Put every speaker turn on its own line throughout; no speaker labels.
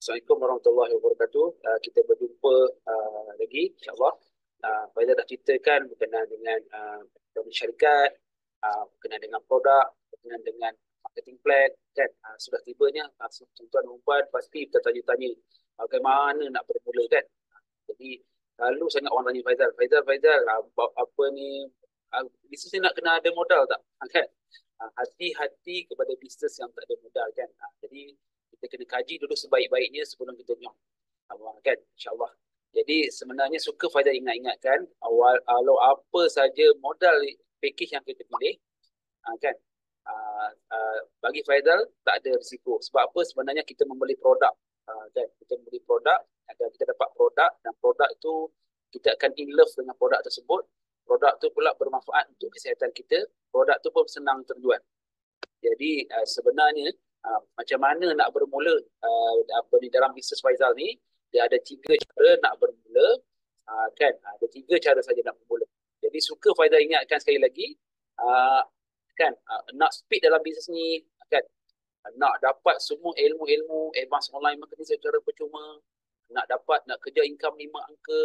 Assalamualaikum warahmatullahi wabarakatuh. Kita berjumpa lagi, insyaAllah. Faizal dah ceritakan berkenaan dengan syarikat, berkenaan dengan produk, berkenaan dengan marketing plan, kan? Sudah tibanya, tuan-tuan dan puan pasti bertanya-tanya bagaimana nak bermula, kan? Jadi, selalu sangat orang tanya Faizal, apa ni, bisnes ni nak kena ada modal tak? Kan? Hati-hati kepada bisnes yang tak ada modal, kan? Jadi, kita kena kaji dulu sebaik-baiknya sebelum kita nyok. Kan? InsyaAllah. Jadi sebenarnya suka Faizal ingat-ingatkan kalau apa saja modal package yang kita pilih, kan? Bagi Faizal tak ada risiko. Sebab apa? Sebenarnya kita membeli produk. Kan? Kita membeli produk, agar kita dapat produk, dan produk itu kita akan in love dengan produk tersebut. Produk itu pula bermanfaat untuk kesihatan kita. Produk itu pun senang terjual. Jadi sebenarnya macam mana nak bermula di dalam bisnes Faizal ni, dia ada 3 cara nak bermula, kan? Ada 3 cara saja nak bermula. Jadi suka Faizal ingatkan sekali lagi, kan, nak speed dalam bisnes ni, kan, nak dapat semua ilmu-ilmu advance online marketing secara percuma, nak kerja income 5 angka,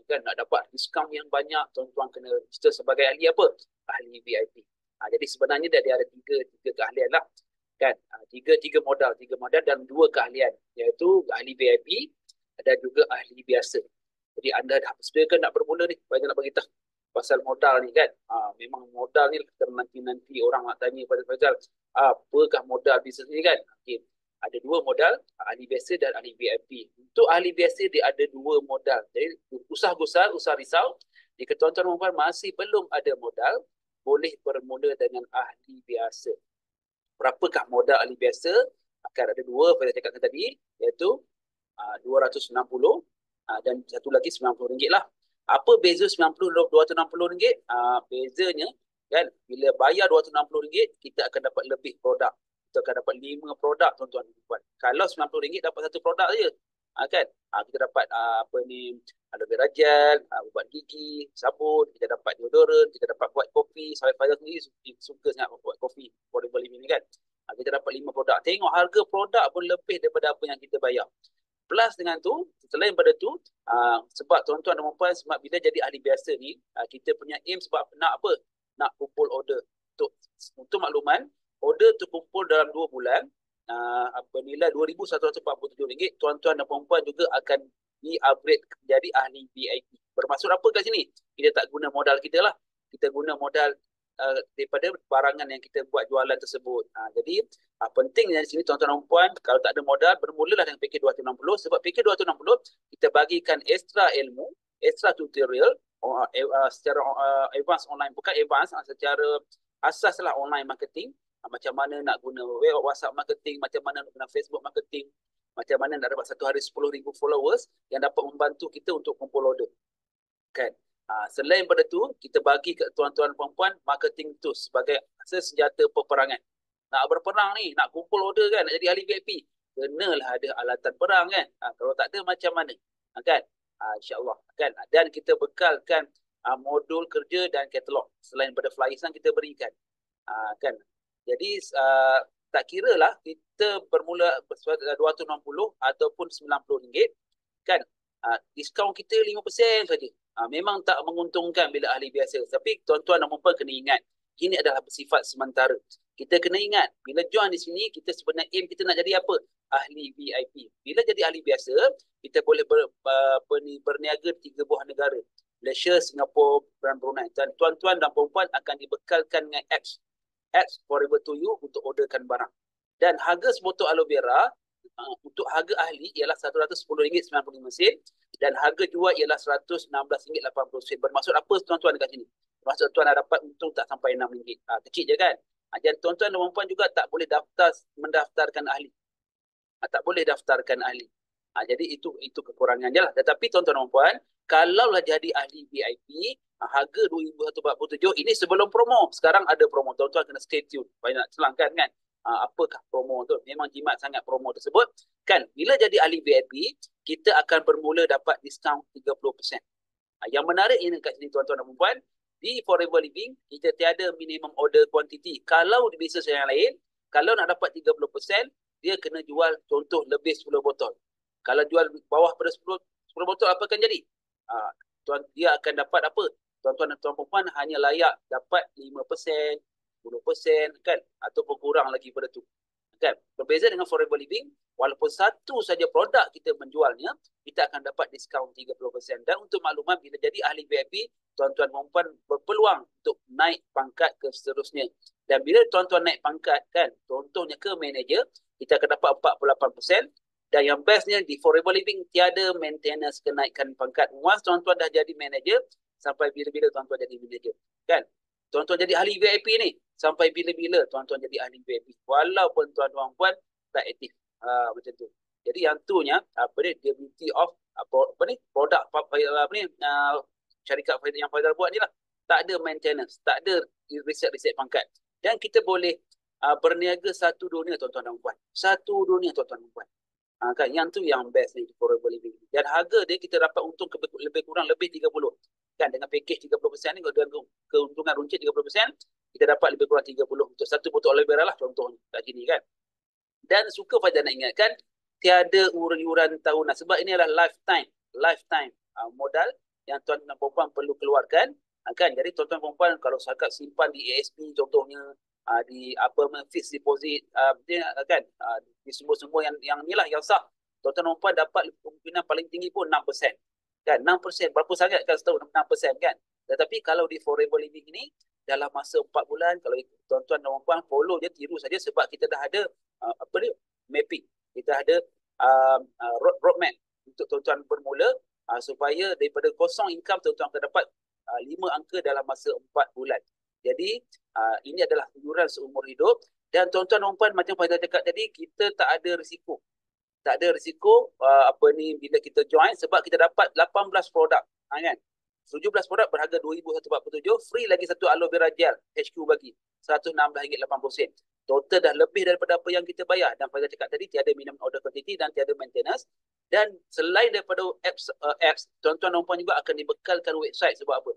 kan, nak dapat diskaun yang banyak, tuan-tuan kena register sebagai ahli apa? Ahli VIP. Jadi sebenarnya dia ada tiga keahlian lah, kan? Tiga modal dan 2 keahlian, iaitu ahli VIP dan juga ahli biasa. Jadi anda dah sedia ke nak bermula ni? Banyak nak beritahu pasal modal ni, kan? Memang modal ni nanti orang nak tanya pada Faizal, apakah modal bisnes ni, kan? Okay. Ada 2 modal, ahli biasa dan ahli VIP. Untuk ahli biasa dia ada 2 modal. Jadi usah risau. Jika tuan-tuan dan puan masih belum ada modal, boleh bermula dengan ahli biasa. Berapakah modal ahli biasa? Akan ada 2 saya cakapkan tadi, iaitu 260 dan satu lagi RM90 lah. Apa beza 90 dan RM260? Bezanya, kan, bila bayar RM260, kita akan dapat lebih produk. Kita akan dapat 5 produk, tuan-tuan dan puan. Kalau RM90 dapat 1 produk saja, kan? Kita dapat apa ni, aloe vera gel, ubat gigi, sabun, kita dapat deodoran, kita dapat buat kopi. Saya sendiri suka sangat buat kopi affordable living ni, kan. Kita dapat 5 produk. Tengok harga produk pun lebih daripada apa yang kita bayar. Plus dengan tu, selain pada tu, sebab tuan-tuan dan puan, sebab bila jadi ahli biasa ni, kita punya aim sebab nak apa? Nak kumpul order. Untuk makluman, order tu kumpul dalam 2 bulan, bernilai RM2,147, tuan-tuan dan puan juga akan di-upgrade menjadi ahli VIP. Bermaksud apa kat sini? Kita tak guna modal kita lah. Kita guna modal daripada barangan yang kita buat jualan tersebut. Jadi pentingnya di sini, tuan-tuan dan puan, kalau tak ada modal, bermulalah dengan package 260. Sebab package 260 kita bagikan extra ilmu, extra tutorial secara advance online, bukan advance, secara asas lah online marketing. Macam mana nak guna WhatsApp marketing, macam mana nak guna Facebook marketing, macam mana nak dapat satu hari 10,000 followers yang dapat membantu kita untuk kumpul order, kan? Selain pada tu, kita bagi ke tuan-tuan dan puan marketing tu sebagai senjata peperangan. Nak berperang ni, nak kumpul order, kan, nak jadi ahli VIP, kenalah ada alatan perang, kan? Kalau tak ada, macam mana? Kan? InsyaAllah, kan? Dan kita bekalkan modul kerja dan katalog. Selain pada flyers yang kita berikan, kan? Jadi tak kira lah kita bermula 260 ataupun RM90, kan? Diskaun kita 5% saja. Memang tak menguntungkan bila ahli biasa. Tapi tuan-tuan dan puan kena ingat, ini adalah bersifat sementara. Kita kena ingat, bila join di sini, kita sebenarnya aim kita nak jadi apa? Ahli VIP. Bila jadi ahli biasa, kita boleh berniaga di 3 buah negara. Malaysia, Singapura, dan Brunei. Dan tuan-tuan dan puan akan dibekalkan dengan apps Forever to You untuk orderkan barang. Dan harga sebotol aloe vera untuk harga ahli ialah RM110.95 dan harga jual ialah RM116.80. Bermaksud apa tuan-tuan dekat sini? Bermaksud tuan nak dapat untung tak sampai RM6. Kecil je, kan? Dan tuan-tuan dan puan juga tak boleh mendaftarkan ahli. Tak boleh daftarkan ahli. Jadi itu kekurangan je lah. Tetapi tuan-tuan dan puan, kalaulah jadi ahli VIP, harga RM2,147, ini sebelum promo. Sekarang ada promo. Tuan-tuan kena stay tune. Banyak selangkan, kan? Apakah promo tu? Memang jimat sangat promo tersebut, kan? Bila jadi ahli VIP, kita akan bermula dapat diskaun 30%. Yang menarik ini kat sini, tuan-tuan dan puan, di Forever Living kita tiada minimum order quantity. Kalau di bisnes yang lain, kalau nak dapat 30%, dia kena jual contoh lebih 10 botol. Kalau jual bawah pada 10 botol, apa akan jadi? Dia akan dapat apa? Tuan-tuan dan tuan-puan hanya layak dapat 5%, 10%, kan? Ataupun kurang lagi pada tu. Kan? Berbeza dengan Forever Living, walaupun satu saja produk kita menjualnya, kita akan dapat diskaun 30%. Dan untuk makluman, bila jadi ahli VIP, tuan-tuan dan puan berpeluang untuk naik pangkat ke seterusnya. Dan bila tuan-tuan naik pangkat, kan, contohnya ke manager, kita akan dapat 48%. Dan yang bestnya di Forever Living, tiada maintenance kenaikan pangkat. Once tuan-tuan dah jadi manager, sampai bila-bila tuan-tuan jadi manager. Kan? Tuan-tuan jadi ahli VIP ni, sampai bila-bila tuan-tuan jadi ahli VIP. Walaupun tuan-tuan puan tak aktif. Macam tu. Jadi yang tu nya, the beauty of produk syarikat yang Faizal buat ni lah. Tak ada maintenance, tak ada reset pangkat. Dan kita boleh berniaga satu dunia, tuan-tuan dan puan. Satu dunia, tuan-tuan dan puan. Kan, yang tu yang best ni di Forever Living. Dan harga dia kita dapat untung lebih kurang lebih 30. Kan, dengan package 30% ni, dengan keuntungan runcit 30%, kita dapat lebih kurang 30 untuk satu botol aloe vera lah contohnya kat sini, kan. Dan suka Fajar nak ingatkan, tiada yuran tahunan, sebab ini adalah lifetime modal yang tuan-tuan dan puan perlu keluarkan, kan. Jadi tuan-tuan dan puan kalau sangat simpan di ASB contohnya, di fixed deposit, dia kan, di sumber-sumber yang ni lah yang sah, tuan-tuan dan puan dapat kemungkinan paling tinggi pun 6%. Kan, 6%, berapa sangat kan setahun 6%, kan. Tetapi kalau di Forever Living ini, dalam masa 4 bulan, kalau tuan-tuan dan puan follow je, tiru saja, sebab kita dah ada mapping. Kita ada roadmap untuk tuan-tuan bermula, supaya daripada kosong income, tuan-tuan akan dapat 5 angka dalam masa 4 bulan. Jadi, ini adalah yuran seumur hidup. Dan tuan-tuan dan puan, macam Faizal cakap tadi, kita tak ada risiko. Tak ada risiko bila kita join, sebab kita dapat 18 produk, kan. 17 produk berharga RM2,147, free lagi satu aloe vera gel HQ bagi RM116.80. Total dah lebih daripada apa yang kita bayar. Dan Faizal cakap tadi, tiada minimum order quantity dan tiada maintenance. Dan selain daripada apps, tuan-tuan dan puan juga akan dibekalkan website. Sebab apa?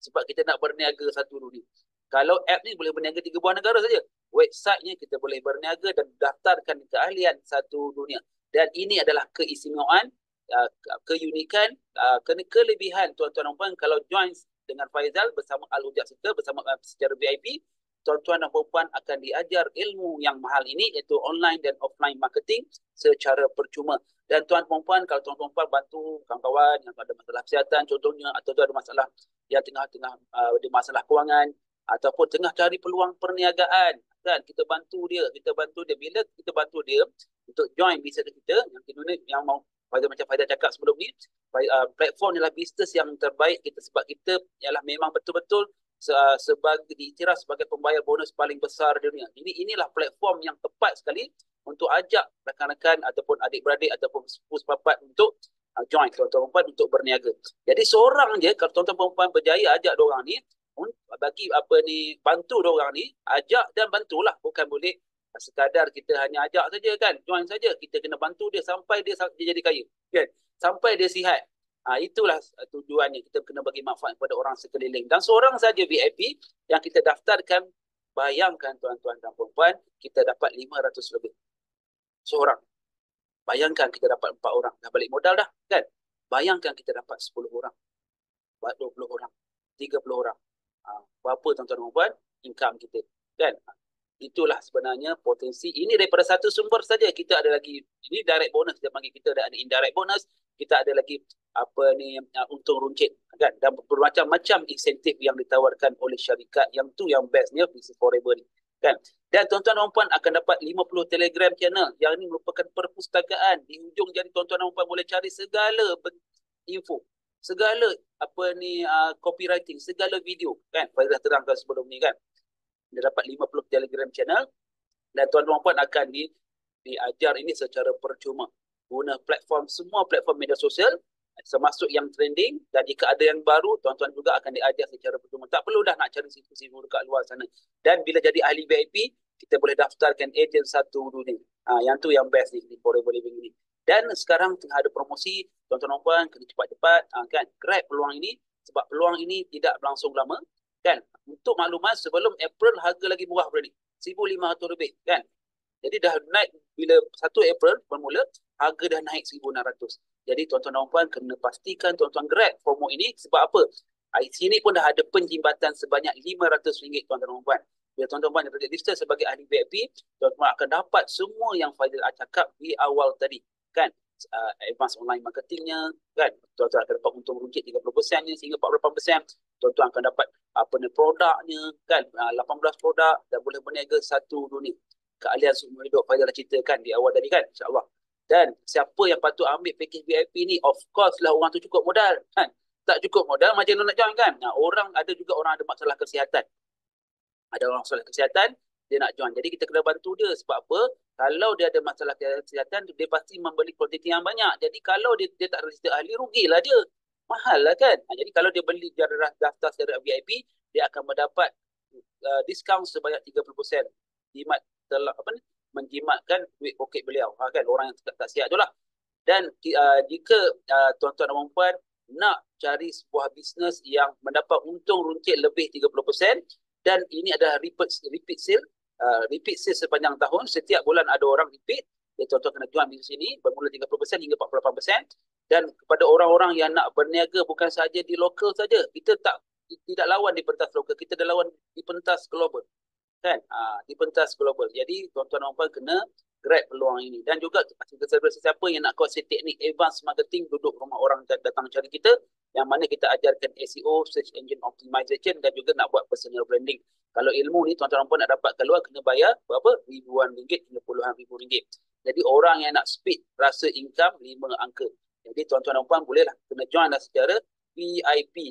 Sebab kita nak berniaga satu dunia. Kalau app ni boleh berniaga 3 buah negara saja, websitenya kita boleh berniaga dan daftarkan keahlian satu dunia. Dan ini adalah keistimewaan, keunikan, kelebihan tuan-tuan dan puan kalau join dengan Faizal bersama Al-Hujjah Circle, bersama secara VIP. Tuan-tuan dan puan akan diajar ilmu yang mahal ini, iaitu online dan offline marketing secara percuma. Dan tuan-tuan puan, kalau tuan-tuan puan bantu kawan-kawan yang ada masalah kesihatan contohnya, atau ada masalah yang tengah-tengah ada masalah kewangan, ataupun tengah cari peluang perniagaan, kan, kita bantu dia. Bila kita bantu dia untuk join bisnes kita, yang mau macam Faizal cakap sebelum ni, platform ialah bisnes yang terbaik kita, sebab kita ialah memang betul-betul sebagai diiktiraf sebagai pembayar bonus paling besar di dunia. Inilah platform yang tepat sekali untuk ajak rakan-rakan ataupun adik-beradik ataupun sepupu-sepapat untuk join tuan-tuan perempuan untuk berniaga. Jadi seorang je, kalau tuan-tuan perempuan berjaya ajak diorang ni, bantu diorang ni, ajak dan bantulah. Bukan boleh sekadar kita hanya ajak saja, kan, join saja. Kita kena bantu dia sampai dia jadi kaya, kan, sampai dia sihat. Itulah tujuannya. Kita kena bagi manfaat kepada orang sekeliling. Dan seorang saja VIP yang kita daftarkan, bayangkan tuan-tuan dan puan-puan, kita dapat 500 lebih. Seorang. Bayangkan kita dapat 4 orang. Dah balik modal dah, kan. Bayangkan kita dapat 10 orang. 20 orang. 30 orang. Berapa tuan-tuan dan puan income kita, kan. Itulah sebenarnya potensi. Ini daripada satu sumber saja. Kita ada lagi, ini direct bonus dia panggil, kita ada indirect bonus, kita ada lagi untung runcit, kan, dan bermacam-macam insentif yang ditawarkan oleh syarikat. Yang tu yang bestnya Business Forever ni, kan. Dan tuan-tuan dan puan akan dapat 50 Telegram channel. Yang ini merupakan perpustakaan. Di hujung jadi tuan-tuan dan puan boleh cari segala info, segala copywriting, segala video, kan. Faizal terangkan sebelum ni, kan. Dia dapat 50 Telegram channel. Dan tuan-tuan puan akan diajar ini secara percuma. Guna semua platform media sosial, termasuk yang trending. Dan jika ada yang baru, tuan-tuan juga akan diajar secara percuma. Tak perlu dah nak cari sifu-sifu dekat luar sana. Dan bila jadi ahli VIP, kita boleh daftarkan ejen satu dunia. Yang tu yang best di Forever Living ini. Dan sekarang tengah ada promosi, tuan-tuan dan puan kena cepat-cepat, kan, grab peluang ini, sebab peluang ini tidak berlangsung lama, kan. Untuk maklumat, sebelum April harga lagi murah berani, 1,500 lebih, kan. Jadi dah naik bila 1 April bermula, harga dah naik 1,600. Jadi tuan-tuan dan puan kena pastikan tuan-tuan grab promo ini. Sebab apa? Sini pun dah ada penjimbatan sebanyak RM500 tuan-tuan dan puan. Bila tuan-tuan puan register sebagai ahli VIP, tuan-tuan akan dapat semua yang Faizal cakap di awal tadi, kan? Advance online marketingnya, kan? Tuan-tuan akan dapat untung runcit 30% sehingga 48%. Tuan-tuan akan dapat apa ni produknya, kan? 18 produk dan boleh berniaga satu dunia. Keahlian semua hidup Faizal dah ceritakan di awal tadi, kan? InsyaAllah. Dan siapa yang patut ambil package VIP ni, of course lah orang tu cukup modal, kan? Tak cukup modal macam mana nak join, kan? Orang ada juga orang ada masalah kesihatan. Ada orang masalah kesihatan, dia nak join. Jadi kita kena bantu dia. Sebab apa? Kalau dia ada masalah kesihatan, dia pasti membeli kuantiti yang banyak. Jadi kalau dia tak register ahli, rugilah dia. Mahal lah, kan? Jadi kalau dia beli daftar secara VIP, dia akan mendapat diskaun sebanyak 30%. Jimat telah menjimatkan duit poket beliau, kan? Orang yang tak siap tu lah. Dan jika tuan-tuan dan puan nak cari sebuah bisnes yang mendapat untung runcit lebih 30%, dan ini adalah repeat sale. Repeat sale sepanjang tahun. Setiap bulan ada orang repeat. Jadi tuan-tuan kena join bisnes ini bermula 30% hingga 48%. Dan kepada orang-orang yang nak berniaga bukan sahaja di lokal saja. Kita tidak lawan di pentas lokal. Kita dah lawan di pentas global. Kan? Di pentas global. Jadi tuan-tuan dan puan kena grab peluang ini. Dan juga siapa yang nak kuasai teknik advance marketing, duduk rumah orang datang cari kita, yang mana kita ajarkan SEO, search engine optimization, dan juga nak buat personal branding. Kalau ilmu ni tuan-tuan dan puan nak dapat keluar, kena bayar berapa? Ribuan ringgit hingga puluhan ribu ringgit. Jadi orang yang nak speed rasa income 5 angka. Jadi tuan-tuan dan puan bolehlah kena join lah secara VIP.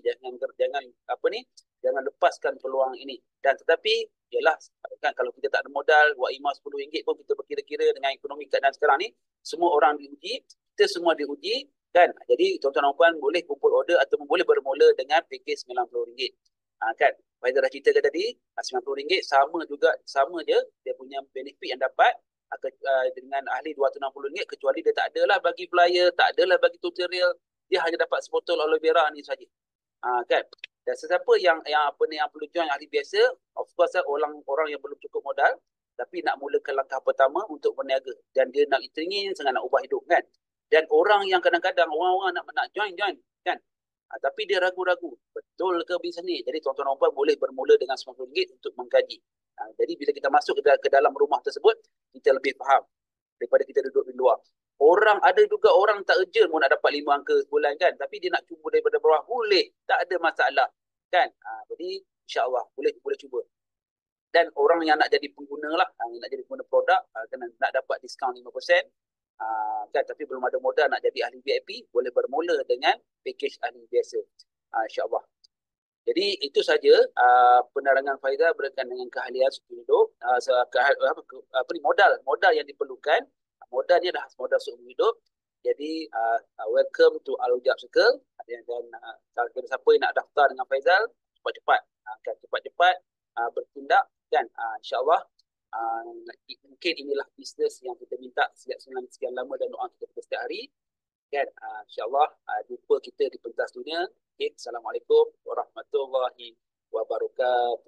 Jangan lepaskan peluang ini. Dan tetapi ialah kan, kalau kita tak ada modal, buat IMA RM10 pun kita berkira-kira dengan ekonomi keadaan sekarang ni, semua orang diuji, kita semua diuji, kan? Jadi tuan-tuan dan puan boleh kumpul order atau boleh bermula dengan package RM90. Kan? Faizal dah ceritakan tadi, RM90 sama je dia punya benefit yang dapat dengan ahli RM260, kecuali dia tak adalah bagi flyer, tak adalah bagi tutorial, dia hanya dapat sebotol aloe vera ni saja. Kan? Dan sesiapa yang perlu join ahli biasa, of course orang yang belum cukup modal tapi nak mulakan langkah pertama untuk berniaga, dan dia nak teringin sangat nak ubah hidup, kan? Dan orang yang kadang-kadang orang nak join, kan? Tapi dia ragu-ragu, betul ke bisnes ni? Jadi tuan-tuan dan puan boleh bermula dengan RM90 untuk mengkaji. Jadi bila kita masuk ke dalam rumah tersebut, kita lebih faham daripada kita duduk di luar. Ada juga orang tak urgent pun nak dapat 5 angka sebulan, kan? Tapi dia nak cuba daripada bawah, boleh. Tak ada masalah, kan? Jadi insyaAllah boleh cuba. Dan orang yang nak jadi pengguna lah, yang nak jadi pengguna produk, nak dapat diskaun 5%, kan? Tapi belum ada modal nak jadi ahli VIP, boleh bermula dengan package ahli biasa, insyaAllah. Jadi itu saja penerangan Faizal berkaitan dengan keahlian sukuk hidup. Modal yang diperlukan. Modal ni adalah modal sukuk hidup. Jadi welcome to Al-Ujab Circle. Dan siapa yang nak daftar dengan Faizal, cepat-cepat bertindak, kan? InsyaAllah mungkin inilah bisnes yang kita minta sekian lama dan doa kita setiap hari, kan? InsyaAllah jumpa kita di pentas dunia. Assalamualaikum warahmatullahi wabarakatuh.